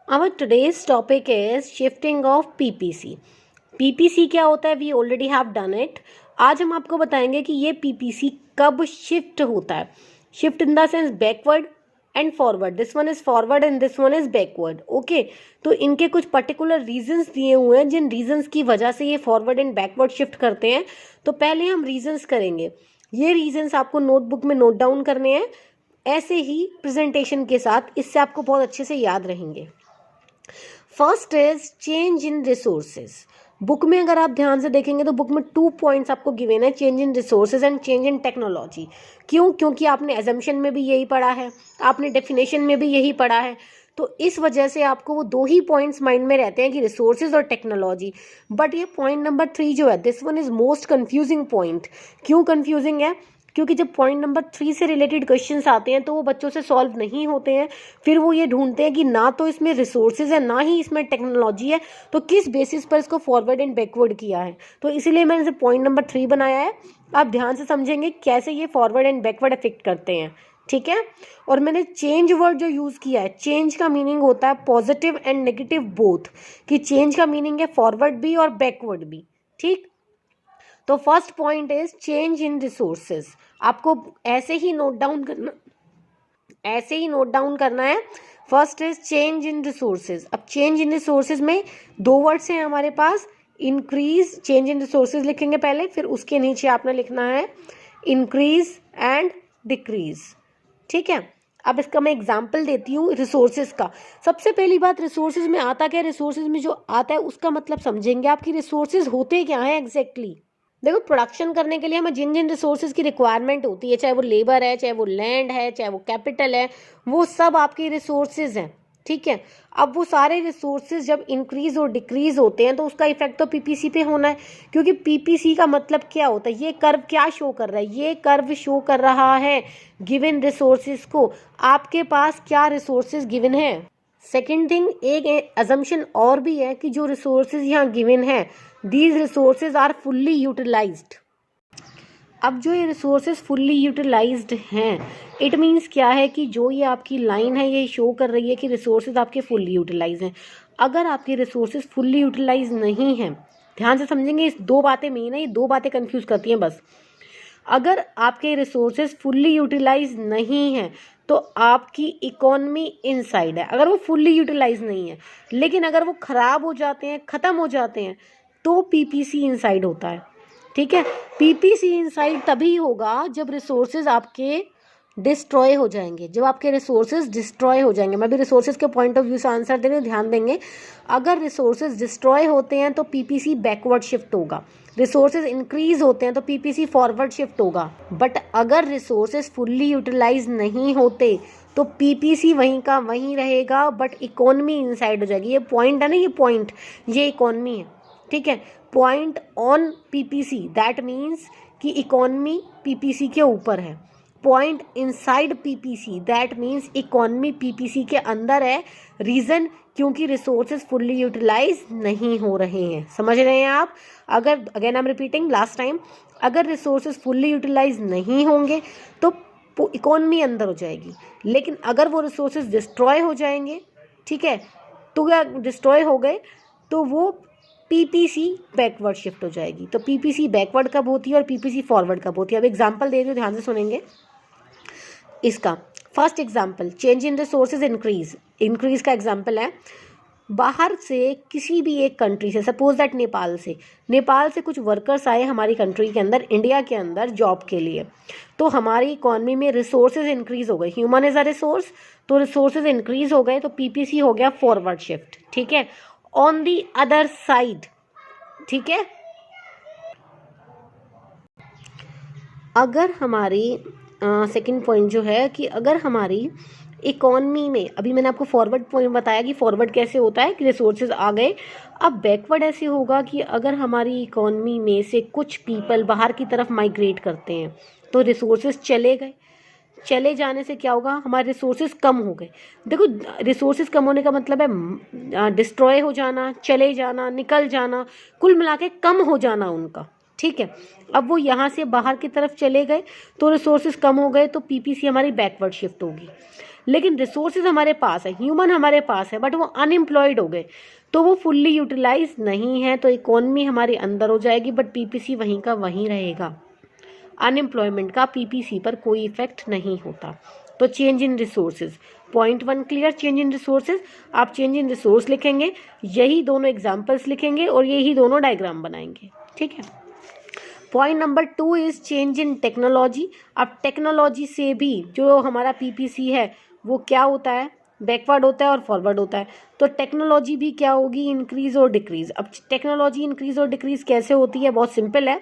Our today's topic is shifting of PPC. PPC क्या होता है? We already have done it. आज हम आपको बताएंगे कि ये PPC कब शिफ्ट होता है. Shift in the sense backward and forward. This one is forward and this one is backward. Okay, तो इनके कुछ पर्टिकुलर रीजंस दिए हुए हैं जिन रीजंस की वजह से ये फॉरवर्ड एंड बैकवर्ड शिफ्ट करते हैं. तो पहले हम रीजंस करेंगे. ये रीजंस आपको नोटबुक में नोट डाउन करने हैं ऐसे ही प्रेजेंटेशन के साथ. इससे आपको बहुत अच्छे से याद रहेंगे. First is change in resources. Book में अगर आप ध्यान से देखेंगे तो बुक में 2 पॉइंट्स आपको गिवन है, change in resources and change in technology. क्यों? क्योंकि आपने एजम्पशन में भी यही पढ़ा है, आपने डेफिनेशन में भी यही पढ़ा है. तो इस वजह से आपको वो 2 ही पॉइंट्स माइंड में रहते हैं कि रिसोर्सेज और टेक्नोलॉजी. बट ये पॉइंट नंबर 3 जो है, this one is most confusing point. क्यों कंफ्यूजिंग है? क्योंकि जब पॉइंट नंबर 3 से रिलेटेड क्वेश्चंस आते हैं तो वो बच्चों से सॉल्व नहीं होते हैं. फिर वो ये ढूंढते हैं कि ना तो इसमें रिसोर्सेज है ना ही इसमें टेक्नोलॉजी है, तो किस बेसिस पर इसको फॉरवर्ड एंड बैकवर्ड किया है. तो इसीलिए मैंने इसे पॉइंट नंबर 3 बनाया है. आप ध्यान से समझेंगे कैसे ये फॉरवर्ड एंड बैकवर्ड इफेक्ट करते हैं. ठीक है. और मैंने चेंज वर्ड जो यूज़ किया है, चेंज का मीनिंग होता है पॉजिटिव एंड नेगेटिव बोथ, कि चेंज का मीनिंग है फॉरवर्ड भी और बैकवर्ड भी. ठीक. तो first point is change in resources. आपको ऐसे ही नोट डाउन करना है. First is change in resources. अब चेंज इन रिसोर्सेज में 2 वर्ड्स हैं हमारे पास. इंक्रीज, चेंज इन रिसोर्सेज लिखेंगे पहले, फिर उसके नीचे आपने लिखना है इंक्रीज एंड डिक्रीज. ठीक है. अब इसका मैं एग्जाम्पल देती हूँ रिसोर्सेज का. सबसे पहली बात, रिसोर्सेज में आता क्या है? रिसोर्सेज में जो आता है उसका मतलब समझेंगे आपकी रिसोर्सेज होते क्या हैं एग्जैक्टली. देखो, प्रोडक्शन करने के लिए हमें जिन जिन रिसोर्सेज की रिक्वायरमेंट होती है, चाहे वो लेबर है, चाहे वो लैंड है, चाहे वो कैपिटल है, वो सब आपके रिसोर्सेज हैं. ठीक है. अब वो सारे रिसोर्सेज जब इंक्रीज और डिक्रीज होते हैं तो उसका इफेक्ट तो पीपीसी पे होना है. क्योंकि पीपीसी का मतलब क्या होता है? ये कर्व क्या शो कर रहा है? ये कर्व शो कर रहा है गिवन रिसोर्सेज को. आपके पास क्या रिसोर्सेज गिवन है. सेकेंड थिंग, एक अजम्पशन और भी है कि जो रिसोर्सेज यहाँ गिवन है, these resources are fully utilized. अब जो ये रिसोर्सेज फुल्ली यूटिलाइज्ड हैं, इट मीन्स क्या है कि जो ये आपकी लाइन है ये शो कर रही है कि रिसोर्सेज आपके फुल्ली यूटिलाइज हैं. अगर आपके रिसोर्सेज फुल्ली यूटिलाइज नहीं हैं, ध्यान से समझेंगे, इस 2 बातें मेन है, ये 2 बातें कंफ्यूज करती हैं बस. अगर आपके रिसोर्सेज फुल्ली यूटिलाइज नहीं हैं तो आपकी इकोनॉमी इनसाइड है. अगर वो फुल्ली यूटिलाइज नहीं है, लेकिन अगर वो खराब हो जाते हैं, ख़त्म हो जाते हैं, तो पीपीसी इनसाइड होता है. ठीक है. पीपीसी इनसाइड तभी होगा जब रिसोर्सेज आपके डिस्ट्रॉय हो जाएंगे. जब आपके रिसोर्सेज डिस्ट्रॉय हो जाएंगे, मैं भी रिसोर्सेज के पॉइंट ऑफ व्यू से आंसर दे रही हूँ, ध्यान देंगे. अगर रिसोर्सेज डिस्ट्रॉय होते हैं तो पीपीसी बैकवर्ड शिफ्ट होगा. रिसोर्सेज इंक्रीज होते हैं तो पीपीसी फॉरवर्ड शिफ्ट होगा. बट अगर रिसोर्सेज फुल्ली यूटिलाइज नहीं होते तो पीपीसी वहीं का वहीं रहेगा, बट इकोनॉमी इनसाइड हो जाएगी. ये पॉइंट है ना, ये पॉइंट, ये इकोनॉमी है. ठीक है. Point on PPC, that means कि इकोनॉमी पीपीसी के ऊपर है. Point inside PPC, that means economy PPC के अंदर है. रीजन, क्योंकि रिसोर्सेज फुल्ली यूटिलाइज नहीं हो रहे हैं. समझ रहे हैं आप? अगर, again I am repeating last time, अगर रिसोर्सेज फुल्ली यूटिलाइज नहीं होंगे तो इकोनॉमी अंदर हो जाएगी. लेकिन अगर वो रिसोर्सेज डिस्ट्रॉय हो जाएंगे, ठीक है, तो क्या डिस्ट्रॉय हो गए तो वो पीपीसी बैकवर्ड शिफ्ट हो जाएगी. तो पीपीसी बैकवर्ड कब होती है और पीपीसी फॉरवर्ड कब होती है? अब एग्जांपल दे रही हूँ, ध्यान से सुनेंगे इसका. First example, change in resources increase. Increase का एग्जांपल है, बाहर से किसी भी एक कंट्री से, सपोज दैट नेपाल से कुछ वर्कर्स आए हमारी कंट्री के अंदर, इंडिया के अंदर जॉब के लिए. तो हमारी इकोनॉमी में रिसोर्सेज इंक्रीज हो गए. ह्यूमन इज अ रिसोर्स, तो रिसोर्सेज इंक्रीज हो गए तो पीपीसी हो गया फॉरवर्ड शिफ्ट. ठीक है. ऑन दी अदर साइड, ठीक है, अगर हमारी सेकंड पॉइंट जो है कि अगर हमारी इकोनॉमी में, अभी मैंने आपको फॉरवर्ड पॉइंट बताया कि फॉरवर्ड कैसे होता है कि रिसोर्सेज आ गए. अब बैकवर्ड ऐसे होगा कि अगर हमारी इकोनॉमी में से कुछ पीपल बाहर की तरफ माइग्रेट करते हैं तो रिसोर्सेज चले गए. चले जाने से क्या होगा? हमारे रिसोर्सेज कम हो गए. देखो, रिसोर्सेज कम होने का मतलब है डिस्ट्रॉय हो जाना, चले जाना, निकल जाना, कुल मिला के कम हो जाना उनका. ठीक है. अब वो यहाँ से बाहर की तरफ चले गए तो रिसोर्सेज कम हो गए तो पीपीसी हमारी बैकवर्ड शिफ्ट होगी. लेकिन रिसोर्सेज हमारे पास है, ह्यूमन हमारे पास है, बट वो अनएम्प्लॉयड हो गए, तो वो फुल्ली यूटिलाइज नहीं है, तो इकोनॉमी हमारे अंदर हो जाएगी, बट पीपीसी वहीं का वहीं रहेगा। अनएम्प्लॉयमेंट का पीपीसी पर कोई इफेक्ट नहीं होता। तो change in resources, point 1 clear. Change in resources, आप चेंज इन रिसोर्स लिखेंगे, यही दोनों एग्जाम्पल्स लिखेंगे और यही दोनों डायग्राम बनाएंगे, ठीक है। Point number 2 is change in technology. अब टेक्नोलॉजी से भी जो हमारा पीपीसी है वो क्या होता है, बैकवर्ड होता है और फॉरवर्ड होता है। तो टेक्नोलॉजी भी क्या होगी, इंक्रीज और डिक्रीज। अब टेक्नोलॉजी इंक्रीज और डिक्रीज कैसे होती है, बहुत सिंपल है।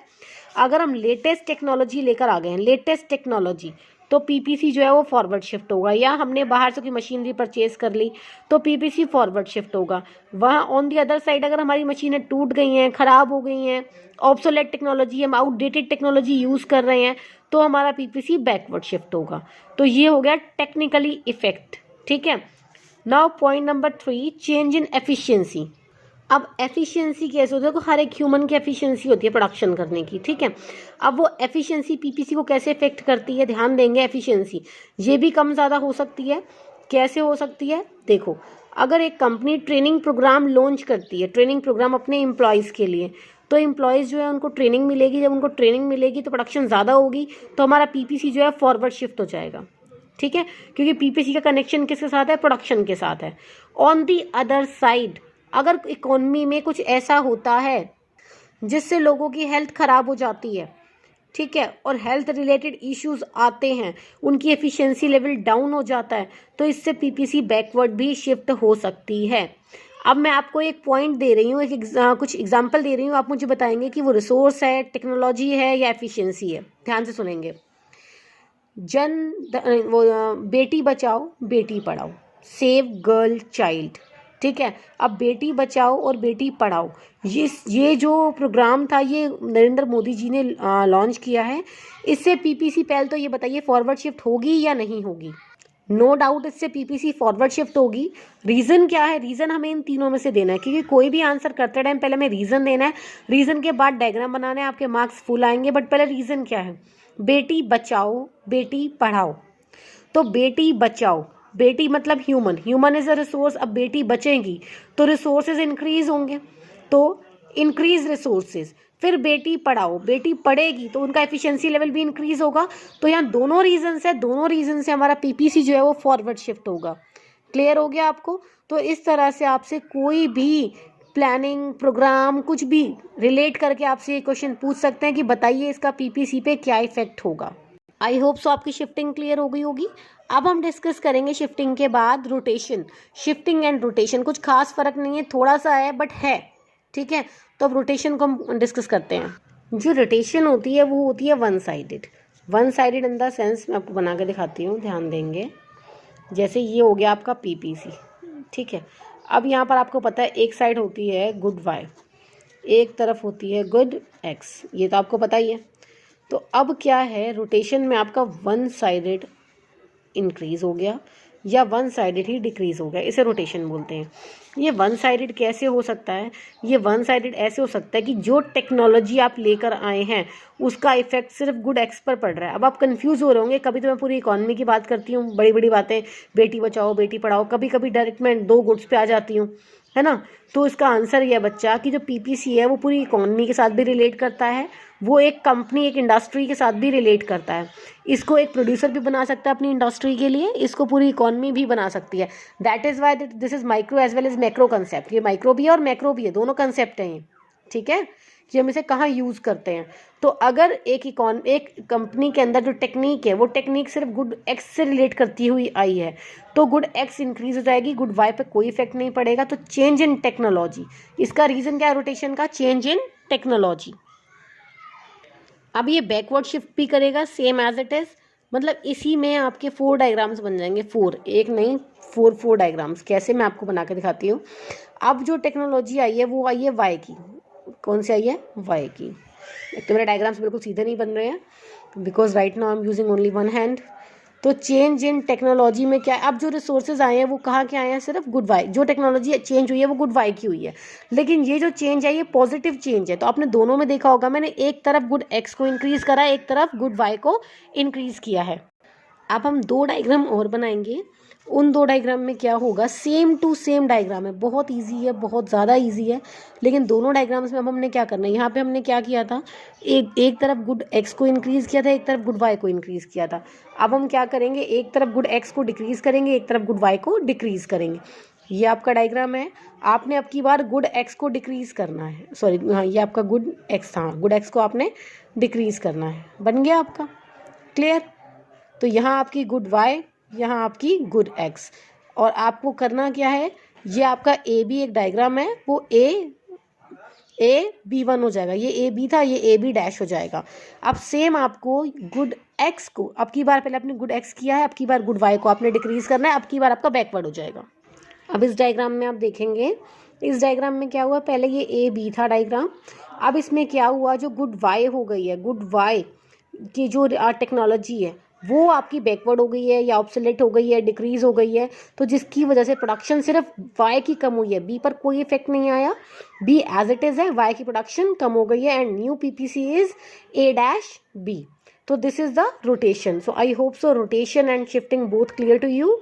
अगर हम लेटेस्ट टेक्नोलॉजी लेकर आ गए हैं, लेटेस्ट टेक्नोलॉजी, तो पीपीसी जो है वो फॉरवर्ड शिफ्ट होगा। या हमने बाहर से कोई मशीनरी परचेज कर ली तो पीपीसी फॉरवर्ड शिफ्ट होगा। वहाँ ऑन दी अदर साइड अगर हमारी मशीनें टूट गई हैं, ख़राब हो गई हैं, ऑब्सोलेट टेक्नोलॉजी, हम आउटडेटेड टेक्नोलॉजी यूज़ कर रहे हैं, तो हमारा पीपीसी बैकवर्ड शिफ्ट होगा। तो ये हो गया टेक्निकली इफेक्ट, ठीक है। Now point number 3, change in efficiency. अब एफिशिएंसी कैसे होती है, तो हर एक ह्यूमन की एफिशिएंसी होती है प्रोडक्शन करने की, ठीक है। अब वो एफिशिएंसी पीपीसी को कैसे इफेक्ट करती है, ध्यान देंगे। एफिशिएंसी ये भी कम ज़्यादा हो सकती है। कैसे हो सकती है, देखो, अगर एक कंपनी ट्रेनिंग प्रोग्राम लॉन्च करती है, ट्रेनिंग प्रोग्राम अपने एम्प्लॉयज़ के लिए, तो एम्प्लॉयज़ जो है उनको ट्रेनिंग मिलेगी। जब उनको ट्रेनिंग मिलेगी तो प्रोडक्शन ज़्यादा होगी, तो हमारा पीपीसी जो है फॉरवर्ड शिफ्ट हो जाएगा, ठीक है, क्योंकि पीपीसी का कनेक्शन किसके साथ है, प्रोडक्शन के साथ है। ऑन दी अदर साइड अगर इकोनॉमी में कुछ ऐसा होता है जिससे लोगों की हेल्थ ख़राब हो जाती है, ठीक है, और हेल्थ रिलेटेड इश्यूज आते हैं, उनकी एफिशिएंसी लेवल डाउन हो जाता है, तो इससे पीपीसी बैकवर्ड भी शिफ्ट हो सकती है। अब मैं आपको एक पॉइंट दे रही हूँ, कुछ एग्जांपल दे रही हूँ, आप मुझे बताएंगे कि वो रिसोर्स है, टेक्नोलॉजी है या एफिशिएंसी है। ध्यान से सुनेंगे। Beti Bachao Beti Padhao, save girl child, ठीक है। अब बेटी बचाओ और बेटी पढ़ाओ, ये जो प्रोग्राम था ये नरेंद्र मोदी जी ने लॉन्च किया है। इससे पीपीसी पहले तो ये बताइए फॉरवर्ड शिफ्ट होगी या नहीं होगी। नो डाउट इससे पीपीसी फॉरवर्ड शिफ्ट होगी। रीज़न क्या है, रीज़न हमें इन तीनों में से देना है, क्योंकि कोई भी आंसर करते टाइम पहले हमें रीज़न देना है, रीज़न के बाद डायग्राम बनाना है, आपके मार्क्स फुल आएंगे। बट पहले रीज़न क्या है, बेटी बचाओ बेटी पढ़ाओ। तो बेटी बचाओ, बेटी मतलब human, human is a resource. अब बेटी बचेगी तो रिसोर्सेज इंक्रीज होंगे, तो इंक्रीज रिसोर्सेज। फिर बेटी पढ़ाओ, बेटी पढ़ेगी तो उनका एफिशिएंसी लेवल भी इंक्रीज होगा। तो यहाँ दोनों रीजन है, दोनों रीजन से हमारा पीपीसी जो है वो फॉरवर्ड शिफ्ट होगा। क्लियर हो गया आपको। तो इस तरह से आपसे कोई भी प्लानिंग प्रोग्राम कुछ भी रिलेट करके आपसे ये क्वेश्चन पूछ सकते हैं कि बताइए इसका पीपीसी पे क्या इफेक्ट होगा। आई होप सो आपकी शिफ्टिंग क्लियर हो गई होगी। अब हम डिस्कस करेंगे शिफ्टिंग के बाद रोटेशन। शिफ्टिंग एंड रोटेशन कुछ खास फर्क नहीं है, थोड़ा सा है बट है, ठीक है। तो अब रोटेशन को हम डिस्कस करते हैं। जो रोटेशन होती है वो होती है one sided. One sided in the sense मैं आपको बना के दिखाती हूँ, ध्यान देंगे। जैसे ये हो गया आपका पीपीसी, ठीक है। अब यहाँ पर आपको पता है एक साइड होती है गुड वाई, एक तरफ होती है गुड एक्स, ये तो आपको पता ही है। तो अब क्या है, रोटेशन में आपका वन साइडेड इंक्रीज हो गया या वन साइडेड ही डिक्रीज हो गया, इसे रोटेशन बोलते हैं। ये वन साइडेड कैसे हो सकता है, ये वन साइडेड ऐसे हो सकता है कि जो टेक्नोलॉजी आप लेकर आए हैं उसका इफेक्ट सिर्फ गुड एक्स पर पड़ रहा है। अब आप कंफ्यूज हो रहे होंगे, कभी तो मैं पूरी इकोनॉमी की बात करती हूँ, बड़ी बड़ी बातें, बेटी बचाओ बेटी पढ़ाओ, कभी कभी डायरेक्ट मैं दो गुड्स पे आ जाती हूँ, है ना। तो इसका आंसर यह बच्चा कि जो पीपीसी है वो पूरी इकोनॉमी के साथ भी रिलेट करता है, वो एक कंपनी एक इंडस्ट्री के साथ भी रिलेट करता है। इसको एक प्रोड्यूसर भी बना सकता है अपनी इंडस्ट्री के लिए, इसको पूरी इकोनॉमी भी बना सकती है। That is why this is micro as well as macro concept. ये माइक्रो भी है और मैक्रो भी है, दोनों कंसेप्ट हैं ये, ठीक है, कि हम इसे कहाँ यूज़ करते हैं। तो अगर एक कंपनी के अंदर जो टेक्निक है वो टेक्निक सिर्फ गुड एक्स से रिलेट करती हुई आई है, तो गुड एक्स इंक्रीज हो जाएगी, गुड वाई पे कोई इफेक्ट नहीं पड़ेगा। तो चेंज इन टेक्नोलॉजी, इसका रीज़न क्या है रोटेशन का, चेंज इन टेक्नोलॉजी। अब ये बैकवर्ड शिफ्ट भी करेगा सेम एज इट इज़, मतलब इसी में आपके 4 डायग्राम्स बन जाएंगे, 4 एक नहीं 4 डायग्राम्स। कैसे, मैं आपको बना के दिखाती हूँ। अब जो टेक्नोलॉजी आई है वो आई है वाई की। कौन सी आई है, वाई की। एक तो मेरे डायग्राम्स बिल्कुल सीधे नहीं बन रहे हैं because right now I am using only one hand. तो चेंज इन टेक्नोलॉजी में क्या है, अब जो रिसोर्सेज आए हैं वो कहाँ के आए हैं, सिर्फ गुड वाई। जो टेक्नोलॉजी चेंज हुई है वो गुड वाई की हुई है, लेकिन ये जो चेंज है ये पॉजिटिव चेंज है। तो आपने दोनों में देखा होगा, मैंने एक तरफ गुड एक्स को इंक्रीज करा, एक तरफ गुड वाई को इंक्रीज किया है। अब हम 2 डायग्राम और बनाएंगे। उन दो डायग्राम में क्या होगा, सेम टू सेम डायग्राम है, बहुत इजी है, बहुत ज़्यादा इजी है। लेकिन दोनों डायग्राम्स में अब हमने क्या करना है, यहाँ पे हमने क्या किया था, एक तरफ गुड एक्स को इंक्रीज़ किया था, एक तरफ गुड वाई को इंक्रीज़ किया था। अब हम क्या करेंगे, एक तरफ गुड एक्स को डिक्रीज़ करेंगे, एक तरफ गुड वाई को डिक्रीज़ करेंगे। ये आपका डायग्राम है। आपने अब की बार गुड एक्स को डिक्रीज़ करना है, सॉरी हाँ ये आपका गुड एक्स था, गुड एक्स को आपने डिक्रीज़ करना है। बन गया आपका क्लियर। तो यहाँ आपकी गुड वाई, यहाँ आपकी गुड एक्स, और आपको करना क्या है, ये आपका ए बी एक डायग्राम है, वो ए बी वन हो जाएगा, ये ए बी था, ये ए बी डैश हो जाएगा। अब सेम आपको गुड एक्स को, अब की बार पहले आपने गुड एक्स किया है, अब की बार गुड वाई को आपने डिक्रीज करना है, अब की बार आपका बैकवर्ड हो जाएगा। अब इस डायग्राम में आप देखेंगे, इस डायग्राम में क्या हुआ, पहले ये ए बी था डायग्राम, अब इसमें क्या हुआ, जो गुड वाई हो गई है, गुड वाई की जो टेक्नोलॉजी है वो आपकी बैकवर्ड हो गई है या ऑब्सोलेट हो गई है, डिक्रीज हो गई है, तो जिसकी वजह से प्रोडक्शन सिर्फ वाई की कम हुई है, बी पर कोई इफेक्ट नहीं आया, बी एज इट इज़ है, वाई की प्रोडक्शन कम हो गई है, and new PPC is A dash B. तो this is the rotation. So I hope so rotation and shifting both clear to you.